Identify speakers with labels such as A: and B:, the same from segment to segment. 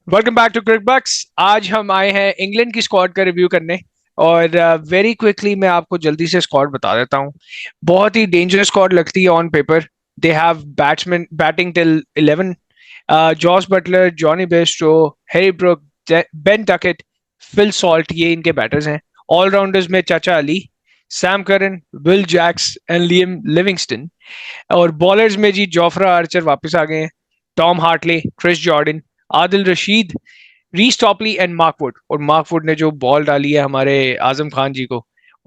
A: Welcome back to क्रिक बक्स। आज हम आए हैं इंग्लैंड की स्क्वाड का रिव्यू करने और वेरी क्विकली मैं आपको जल्दी से स्क्वाड बता देता हूँ। बहुत ही डेंजरस स्क्वाड लगती है on paper. They have batsman batting till 11। Jos Buttler, Jonny Bairstow, Harry Brook, Ben Duckett, Phil Salt, ये इनके बैटर्स हैं। ऑलराउंडर्स में चाचा Ali, Sam Curran, Will Jacks and Liam Livingstone. और बॉलर्स में जी जोफ्रा आर्चर वापस आ गए हैं, Tom Hartley, Chris Jordan, Adil Rashid, Reece Topley and Mark Wood. और मार्क वुड ने जो बॉल डाली है हमारे आजम खान जी को,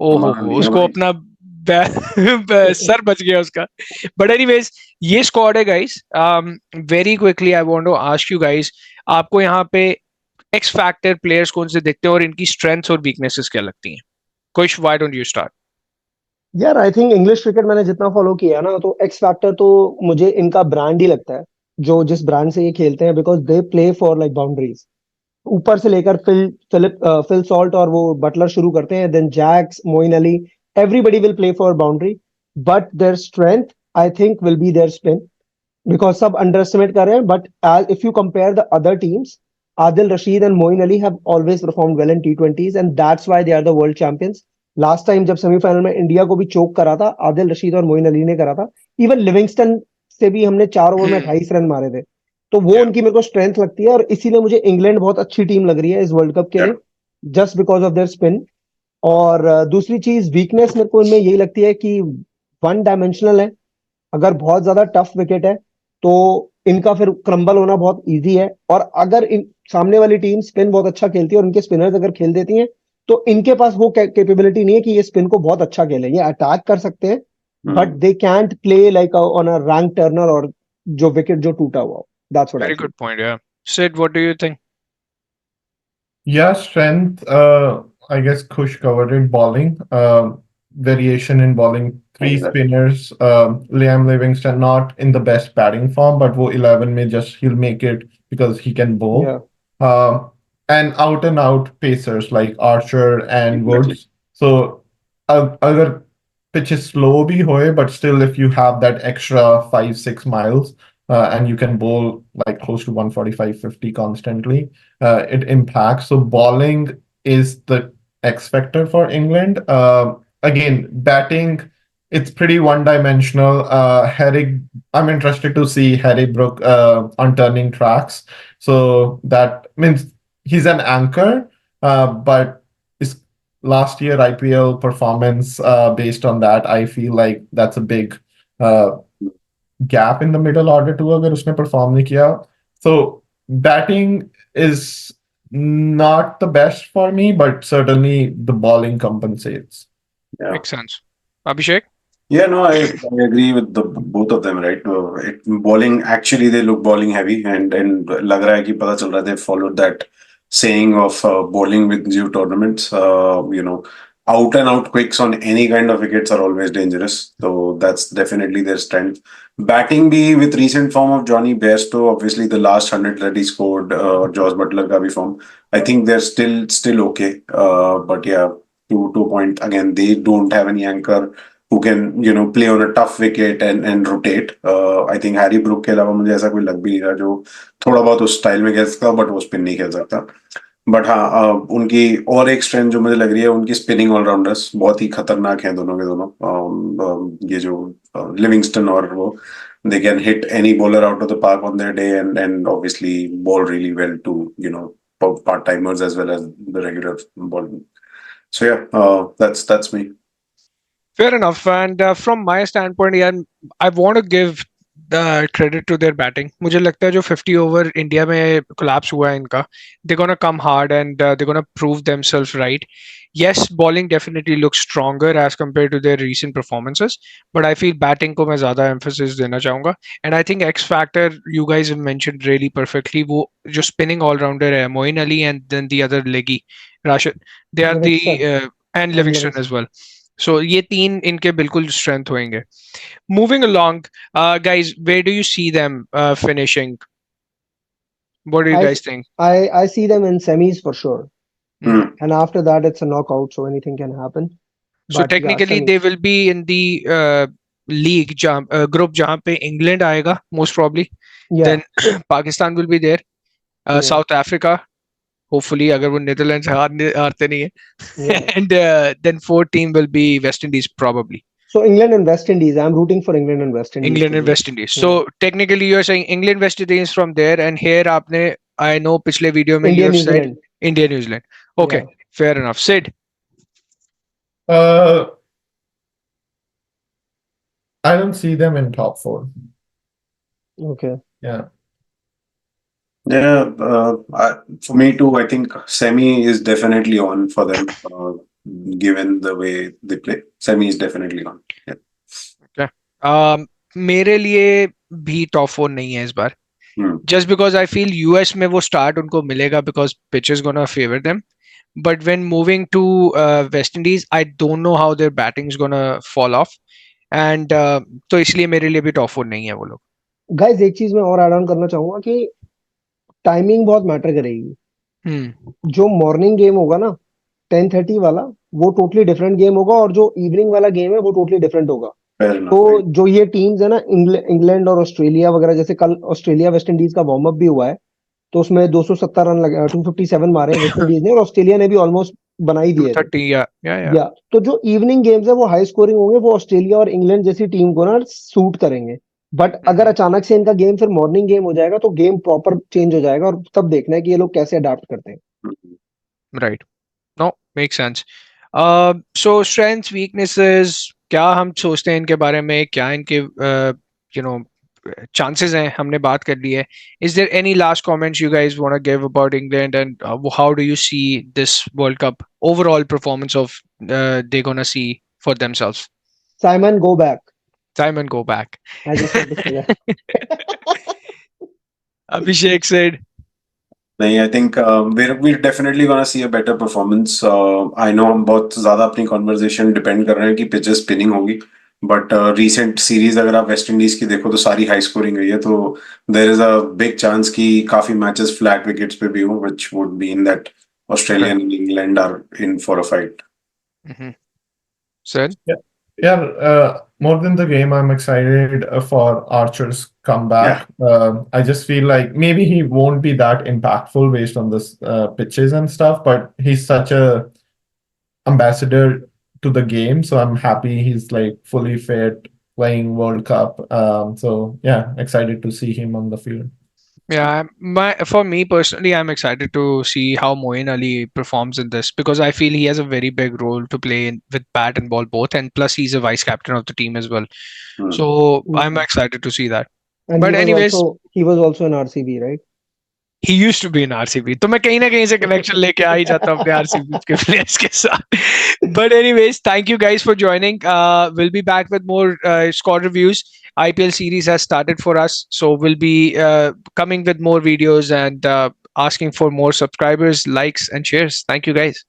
A: ओ
B: कमाल
A: हो,
B: दिया
A: उसको
B: भाई।
A: अपना सर बच गया उसका। बट एनीवेज, ये स्क्वाड है guys. Very quickly I want to ask you guys, आपको यहाँ पे एक्स फैक्टर प्लेयर्स कौन से दिखते हैं और इनकी स्ट्रेंथ्स और वीकनेसेस क्या लगती हैं? कुछ, व्हाई डोंट यू स्टार्ट?
C: यार आई थिंक इंग्लिश क्रिकेट मैंने जितना फॉलो किया है ना, तो एक्स फैक्टर तो मुझे इनका ब्रांड ही लगता है। जो जिस ब्रांड से ये खेलते हैं, because they play for like boundaries. ऊपर से लेकर फिल सॉल्ट और वो बटलर शुरू करते हैं, then Jacks, Moeen Ali, everybody will play for boundary. But their strength I think will be their spin, because सब अंडर एस्टिमेट कर रहे हैं। But if you compare the other teams, Adil Rashid and Moeen Ali have always performed well in टी20s, and that's why they are the world champions. Last time जब semifinal में India को भी चोक करा था, आदिल रशीद और मोइन अली ने करा था। इवन लिविंगस्टन से भी हमने 4 ओवर में 28 रन मारे थे। तो वो
A: या
C: उनकी मेरे को स्ट्रेंथ लगती है, और इसीलिए मुझे इंग्लैंड बहुत अच्छी टीम लग रही है इस वर्ल्ड कप के
A: या
C: लिए, just because of their spin. और दूसरी चीज वीकनेस मेरे को इनमें यही लगती है कि वन डायमेंशनल है। अगर बहुत ज्यादा टफ विकेट है तो इनका फिर क्रम्बल होना बहुत इजी है। और अगर इन सामने वाली टीम स्पिन बहुत अच्छा खेलती है और इनके स्पिनर्स अगर खेल देती हैं, तो इनके पास वो कैपेबिलिटी नहीं है कि ये स्पिन को बहुत अच्छा खेले। ये अटैक कर सकते हैं, but
B: hmm.
C: They can't play like on a rank turner, और जो विकेट जो टूटा हुआ हो। That's what I
A: very
C: feel.
A: Good point. Yeah Sid, what do you think?
D: Yeah, strength. I guess Kush covered it. Bowling. Variation in bowling. Three
B: Exactly.
D: spinners. Liam Livingston not in the best batting form, but वो 11 में just he'll make it because he can
C: या
D: bowl. Uh, and out pacers like Archer and
B: Exactly.
D: Woods. So अगर pitch is slow भी होए, but still if you have that extra 5-6 miles, and you can bowl like close to 145-50 constantly, it impacts. So bowling is the X factor for England. Again, batting, it's pretty one-dimensional. I'm interested to see Harry Brook on turning tracks. So that means he's an anchor, but his last year IPL performance, based on that, I feel like that's a big uh, gap in the middle order too, अगर उसने perform नहीं किया. So batting is not the best for me, but certainly the bowling compensates.
B: Yeah.
A: Make sense. Abhishek?
B: Yeah, no, I agree with the both of them, right? Bowling, actually they look bowling heavy, and लग रहा है कि पता चल रहा है they followed that saying of bowling with you tournaments. Out and out quicks on any kind of wickets are always dangerous. So that's definitely their strength. Batting be with recent form of Johnny Bairstow, obviously the last 100 that he scored, Josh Butler का भी form. I think they're still okay. But yeah, two point again, they don't have any anchor who can play on a tough wicket and rotate. I think Harry Brook के अलावा मुझे ऐसा कोई लग भी नहीं रहा जो थोड़ा बहुत उस स्टाइल में खेल सकता, बट वो स्पिन नहीं खेल सकता। बट हाँ, उनकी और एक स्ट्रेंथ जो मुझे लग रही है, उनकी स्पिनिंग ऑलराउंडर्स बहुत ही खतरनाक हैं दोनों के दोनों। ये जो लिविंगस्टन और वो, they can hit any bowler out of the park on their day, and obviously bowl really well to part timers as well as the regular bowling. So yeah, that's me.
A: Fair enough. And from my standpoint, yeah, I want to give the credit to their batting. मुझे लगता है जो 50 over India में collapse हुआ है इनका, they're gonna come hard and they're gonna prove themselves right. Yes, bowling definitely looks stronger as compared to their recent performances, but I feel batting को मैं ज़्यादा emphasis देना चाहूँगा. And I think X factor you guys have mentioned really perfectly. वो जो spinning all rounder है, Moeen Ali and then the other leggy, Rashid, they are the
C: Livingstone
A: and
C: and
A: Livingston as
C: Livingstone.
A: well. So ये तीन इनके बिल्कुल strength होंगे. Moving along, guys, where do you see them finishing? What do you
C: I
A: guys think?
C: I see them in semis for sure,
A: Hmm.
B: Hmm.
C: and after that it's a knockout, so anything can happen.
A: So
C: But yeah,
A: technically they
C: semis.
A: will be in the league group जहाँ पे England आएगा most probably.
C: Yeah,
A: Then Pakistan will be there.
C: Yeah.
A: South Africa hopefully अगर वो Netherlands हारते नहीं है
C: Yeah.
A: and then fourth team will be West Indies probably.
C: So England and West Indies. I'm rooting for England and West Indies
A: England
C: to
A: and
C: win.
A: West Indies. So technically you're saying England West Indies from there, and here आपने I know पिछले video में you
C: India,
A: have
C: New
A: said
C: Zealand.
A: India New Zealand. Okay,
C: Yeah.
A: fair enough. Sid,
D: Uh, I don't see them in top four.
C: Okay.
D: Yeah.
B: Yeah, for me too, I think semi is definitely on for them, given the way they play. Semi is definitely on.
A: मेरे लिए भी top four नहीं है इस बार,
B: Hmm.
A: just because I feel US में वो start उनको मिलेगा because pitch is gonna favor them. But when moving to West Indies, I don't know how their batting is gonna fall off. And तो इसलिए मेरे लिए भी टॉप फोर नहीं है वो लोग.
C: गाइस एक चीज मैं और ऐड ऑन करना चाहूंगा कि टाइमिंग बहुत मैटर करेगी. जो मॉर्निंग गेम होगा ना 10:30 वाला, वो टोटली डिफरेंट गेम होगा, और जो इवनिंग वाला गेम है वो टोटली डिफरेंट होगा.
B: Fair enough.
C: तो
B: Right?
C: जो ये टीम्स है ना, इंग्लैंड और ऑस्ट्रेलिया वगैरह, जैसे कल ऑस्ट्रेलिया वेस्ट इंडीज का वार्म अप भी हुआ है, तो उसमें 270 रन लगे, 257 मारे हैं वेस्ट इंडीज ने, और ऑस्ट्रेलिया ने भी ऑलमोस्ट बना ही दिए थे.
A: 230 या
C: या तो जो इवनिंग गेम्स है वो हाई स्कोरिंग होंगे, वो ऑस्ट्रेलिया और इंग्लैंड जैसी टीम को ना सूट करेंगे. बट अगर अचानक से इनका गेम फिर मॉर्निंग गेम हो जाएगा तो गेम प्रॉपर चेंज हो जाएगा, और तब देखना है कि ये लोग कैसे अडाप्ट करते हैं.
A: Right. No make sense. So strengths weaknesses क्या हम सोचते हैं इनके बारे में, क्या इनके यू नो chances हैं, हमने बात कर ली है. Is there any last comments you guys want to give about England, and how do you see this World Cup overall performance of they're gonna see for themselves?
C: Simon, go back.
A: Simon, go back.
C: I just want to say that.
A: Abhishek said,
B: नहीं, I think we're definitely gonna see a better performance. I know हम बहुत ज़्यादा अपनी conversation depend कर रहे हैं कि pitches spinning होगी, but recent series अगर आप वेस्ट इंडीज की देखो तो सारी हाई स्कोरिंग गई है, तो there is a big chance कि काफी matches flat wickets पे भी हो, which would mean that Australia and England are in for a fight.
A: said,
D: Yeah, more than the game, I'm excited for Archer's comeback. I just feel like maybe he won't be that impactful based on this pitches and stuff, but he's such a ambassador to the game, so I'm happy he's like fully fit playing World Cup. So yeah, excited to see him on the field.
A: yeah, for me personally, I'm excited to see how Moeen Ali performs in this, because I feel he has a very big role to play with bat and ball both, and plus he's a vice captain of the team as well. So I'm excited to see that.
C: And
A: But anyways,
C: he was also in RCB, right?
A: he used to be in RCB. तो मैं कहीं ना कहीं से connection लेके आ ही जाता हूँ अपने RCB के players के साथ. But anyways, thank you guys for joining. We'll be back with more squad reviews. IPL series has started for us, so we'll be coming with more videos and asking for more subscribers, likes, and shares. Thank you guys.